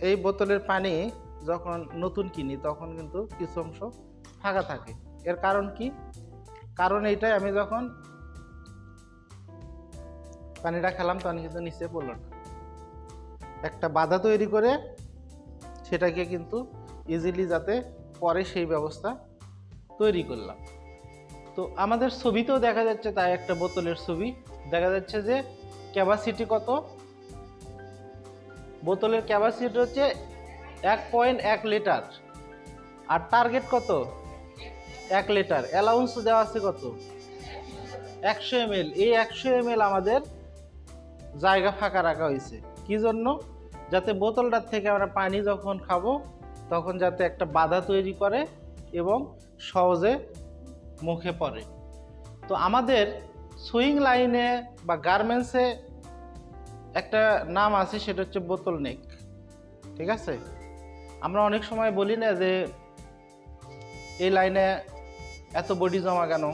এই বোতলের পানি যখন নতুন কিনি তখন কিন্তু কিছু অংশ ফাঁকা থাকে। এর কারণ কি? কারণ এইটাই, আমি যখন পানিটা খেলাম তখন কিন্তু নিচে পড়লো না, একটা বাধা তৈরি করে সেটাকে কিন্তু ইজিলি যাতে পরে সেই ব্যবস্থা তৈরি করলাম। তো আমাদের ছবিতেও দেখা যাচ্ছে তাই, একটা বোতলের ছবি দেখা যাচ্ছে যে ক্যাপাসিটি কত, বোতলের ক্যাপাসিটি হচ্ছে 1.1 লিটার, আর টার্গেট কত 1 লিটার, অ্যালাউন্স দেওয়া আছে কত 100 ml। এই 100 ml আমাদের জায়গা ফাঁকা রাখা হয়েছে কি জন্য? যাতে বোতলটার থেকে আমরা পানি যখন খাবো তখন যাতে একটা বাধা তৈরি করে এবং সহজে মুখে পড়ে। তো আমাদের সুইং লাইনে বা গার্মেন্টসে একটা নাম আছে, সেটা হচ্ছে বোতল নেক। ঠিক আছে, আমরা অনেক সময় বলি না যে এই লাইনে এত বডি জমা কেন,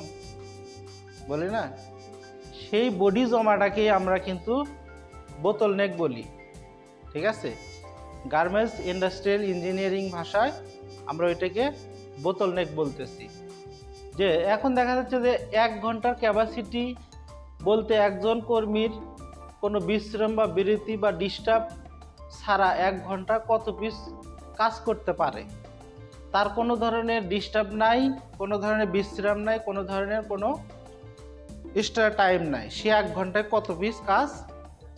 বলি না? সেই বডি জমাটাকে আমরা কিন্তু বোতল নেক বলি। ঠিক আছে, গার্মেন্টস ইন্ডাস্ট্রিয়াল ইঞ্জিনিয়ারিং ভাষায় আমরা ওইটাকে বোতল নেক বলতেছি। যে এখন দেখা যাচ্ছে যে 1 ঘন্টার ক্যাপাসিটি বলতে একজন কর্মীর কোনো বিশ্রাম বা বিরতি বা ডিস্টার্ব ছাড়া 1 ঘন্টা কত পিস কাজ করতে পারে, তার কোনো ধরনের ডিস্টার্ব নাই, কোনো ধরনের বিশ্রাম নাই, কোনো ধরনের কোনো এক্সট্রা টাইম নাই, সে 1 ঘন্টায় কত পিস কাজ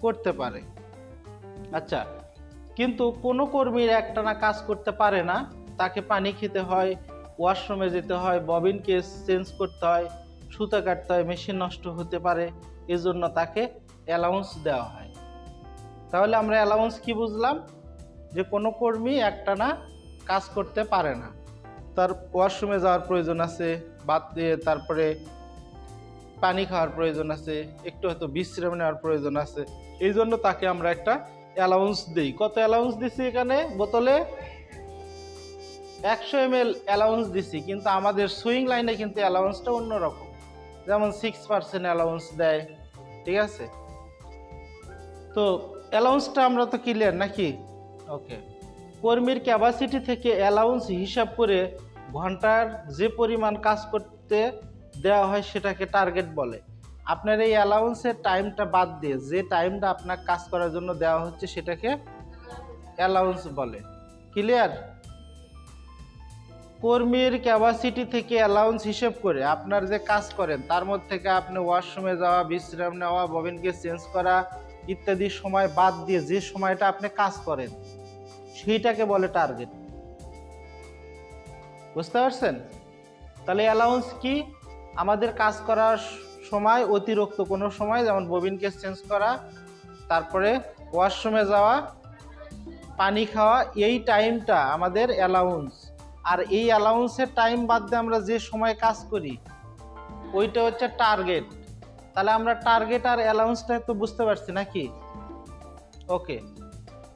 করতে পারে। আচ্ছা, কিন্তু কোনো কর্মীর একটানা কাজ করতে পারে না, তাকে পানি খেতে হয়, ওয়াশরুমে যেতে হয়, ববিন কেস চেঞ্জ করতে হয়, সুতা কাটতে হয়, মেশিন নষ্ট হতে পারে, এজন্য তাকে অ্যালাউন্স দেওয়া হয়। তাহলে আমরা অ্যালাউন্স কি বুঝলাম? যে কোনো কর্মী একটানা কাজ করতে পারে না, তার ওয়াশরুমে যাওয়ার প্রয়োজন আছে, বাদ দিয়ে তারপরে পানি খাওয়ার প্রয়োজন আছে, একটু হয়তো বিশ্রাম নেওয়ার প্রয়োজন আছে, এই জন্য তাকে আমরা একটা অ্যালাউন্স দিই। কত অ্যালাউন্স দিছি এখানে বোতলে? 100 ml অ্যালাউন্স দিছি, কিন্তু আমাদের সুইং লাইনে কিন্তু অ্যালাউন্সটা অন্যরকম, যেমন 6% অ্যালাউন্স দেয়। ঠিক আছে, তো অ্যালাউন্সটা আমরা তো ক্লিয়ার নাকি? ওকে, কর্মীর ক্যাপাসিটি থেকে অ্যালাউন্স হিসাব করে ঘন্টার যে পরিমাণ কাজ করতে দেওয়া হয় সেটাকে টার্গেট বলে। আপনার এই অ্যালাউন্সের টাইমটা বাদ দিয়ে যে টাইমটা আপনার কাজ করার জন্য দেওয়া হচ্ছে সেটাকে অ্যালাউন্স বলে। ক্লিয়ার? কর্মীর ক্যাপাসিটি থেকে অ্যালাউন্স হিসেব করে আপনার যে কাজ করেন তার মধ্যে থেকে আপনি ওয়াশরুমে যাওয়া, বিশ্রাম নেওয়া, ববিনকে চেঞ্জ করা ইত্যাদি সময় বাদ দিয়ে যে সময়টা আপনি কাজ করেন সেইটাকে বলে টার্গেট। বুঝতে পারছেন? তাহলে অ্যালাউন্স কি? আমাদের কাজ করার সময় অতিরিক্ত কোনো সময়, যেমন ববিন কেস চেঞ্জ করা, তারপরে ওয়াশরুমে যাওয়া, পানি খাওয়া, এই টাইমটা আমাদের অ্যালাউন্স। আর এই অ্যালাউন্সের টাইম বাদ দিয়ে আমরা যে সময় কাজ করি ওইটা হচ্ছে টার্গেট। তাহলে আমরা টার্গেট আর অ্যালাউন্সটা তো বুঝতে পারছি নাকি? ওকে,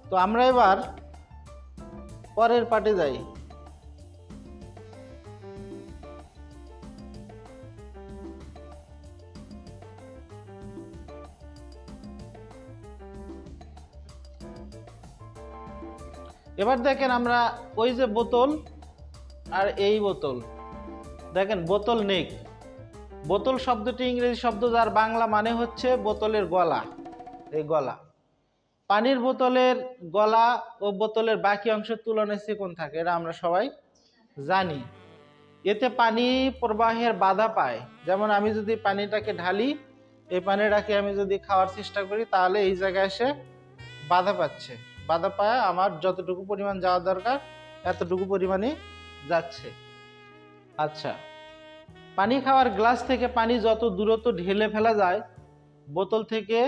তো আমরা এবার পরের পার্টে যাই। এবার দেখেন আমরা ওই যে বোতল আর এই বোতল, দেখেন বোতল নেক, বোতল শব্দটি ইংরেজি শব্দ যার বাংলা মানে হচ্ছে বোতলের গলা। এই গলা, পানির বোতলের গলা ও বোতলের বাকি অংশের তুলনায় চিকন থাকে, এটা আমরা সবাই জানি। এতে পানি প্রবাহের বাধা পায়। যেমন আমি যদি পানিটাকে ঢালি, এই পানিটাকে আমি যদি খাওয়ার চেষ্টা করি তাহলে এই জায়গায় এসে বাধা পাচ্ছে, বাধা পায় আমার যতটুকু পরিমাণ যাওয়া দরকার এতটুকু পরিমাণে যাচ্ছে। আচ্ছা, পানি খাওয়ার গ্লাস থেকে পানি যত দূরত্ব ঢেলে ফেলা যায় বোতল থেকে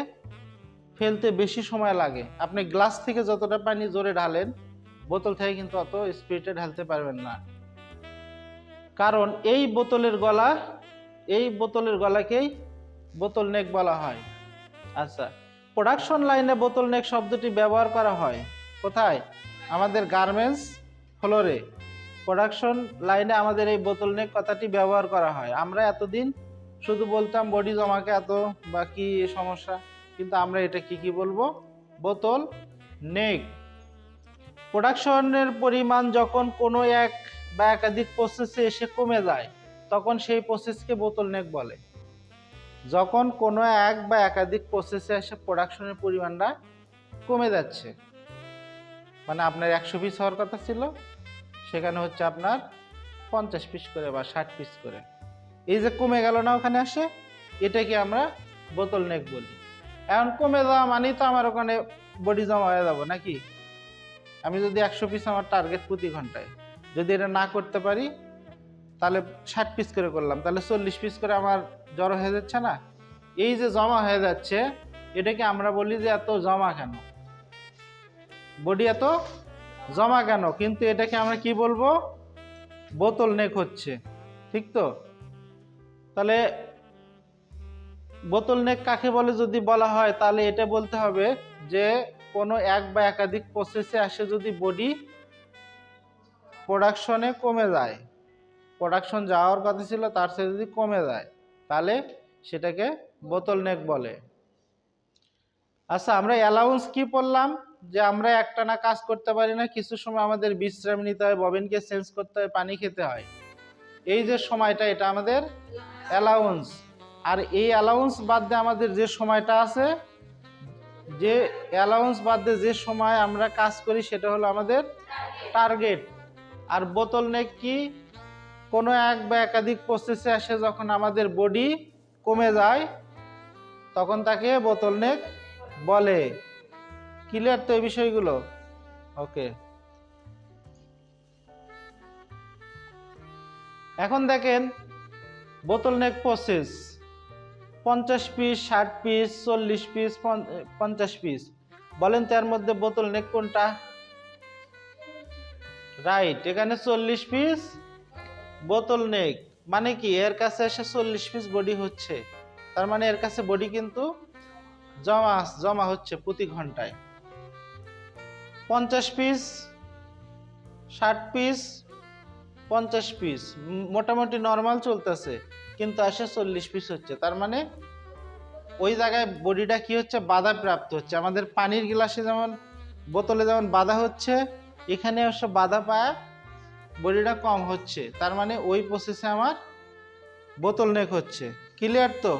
ফেলতে বেশি সময় লাগে। আপনি গ্লাস থেকে যতটা পানি জোরে ঢালেন বোতল থেকে কিন্তু অত স্পিডে ঢালতে পারবেন না, কারণ এই বোতলের গলাকেই বোতল নেক বলা হয়। আচ্ছা, প্রোডাকশন লাইনে বোতল নেক শব্দটি ব্যবহার করা হয় কোথায়? আমাদের গার্মেন্টস ফ্লোরে, প্রোডাকশন লাইনে আমাদের এই বোতল নেক কথাটি ব্যবহার করা হয়। আমরা এতদিন শুধু বলতাম বডি জমাকে এত বা কি সমস্যা, কিন্তু আমরা এটা কি বলবো? বোতল নেক। প্রোডাকশনের পরিমাণ যখন কোনো এক বা একাধিক প্রসেসে এসে কমে যায় তখন সেই প্রসেসকে বোতলনেক বলে। যখন কোনো এক বা একাধিক প্রসেসে এসে প্রোডাকশনের পরিমাণটা কমে যাচ্ছে, মানে আপনার 100 পিস হওয়ার কথা ছিল, সেখানে হচ্ছে আপনার 50 পিস করে বা 60 পিস করে, এই যে কমে গেল না ওখানে আসে, এটাকে আমরা বোতলনেক বলি। এখন কমে যাওয়া মানেই তো আমার ওখানে বডি জমা হয়ে যাবো নাকি? আমি যদি 100 পিস আমার টার্গেট প্রতি ঘন্টায়, যদি এটা না করতে পারি তাহলে 60 পিস করে করলাম, তাহলে 40 পিস করে আমার জড়ো হয়ে যাচ্ছে না? এই যে জমা হয়ে যাচ্ছে এটাকে আমরা বলি যে এত জমা কেন, বডি এত জমা কেন, কিন্তু এটাকে আমরা কি বলবো? বোতলনেক হচ্ছে, ঠিক তো? তাহলে বোতলনেক কাকে বলে যদি বলা হয়, তাহলে এটা বলতে হবে যে কোনো এক বা একাধিক প্রসেসে আসে যদি বডি প্রোডাকশনে কমে যায়, প্রোডাকশন যাওয়ার কথা ছিল তার চেয়ে যদি কমে যায়, তাহলে সেটাকে বোতলনেক বলে। আচ্ছা, আমরা অ্যালাউন্স কি পড়লাম? যে আমরা একটানা কাজ করতে পারি না, কিছু সময় আমাদের বিশ্রাম নিতে হয়, ববিনকে চেঞ্জ করতে হয়, পানি খেতে হয়, এই যে সময়টা এটা আমাদের অ্যালাউন্স। আর এই অ্যালাউন্স বাদ দিয়ে আমাদের যে সময়টা আছে, যে অ্যালাউন্স বাদ দিয়ে যে সময় আমরা কাজ করি সেটা হলো আমাদের টার্গেট। আর বোতলনেক কি? কোনো এক বা একাধিক প্রসেসে আসে যখন আমাদের বডি কমে যায় তখন তাকে বোতলনেক বলে। ক্লিয়ার তো এই বিষয়গুলো? ওকে, এখন দেখেন bottleneck process 50 piece, 60 piece, 40 piece, 50 piece, বলেন তো এর মধ্যে বোতলনেক কোনটা? রাইট, এখানে 40 পিস বোতলনেক। মানে কি, এর কাছে এসে 40 পিস বডি হচ্ছে, তার মানে এর কাছে বডি কিন্তু জমা হচ্ছে প্রতি ঘন্টায়। 50 পিস, 60 পিস, 50 পিস মোটামুটি নর্মাল চলতেছে, কিন্তু আসে 40 পিস হচ্ছে, তার মানে ওই জায়গায় বডিটা কি হচ্ছে? বাধা প্রাপ্ত হচ্ছে। আমাদের পানির গ্লাসে যেমন, বোতলে যেমন বাধা হচ্ছে, এখানে অবশ্য বাধা পায় বডিটা কম হচ্ছে, তার মানে ওই প্রসেসে আমার বোতলনেক হচ্ছে। ক্লিয়ার তো?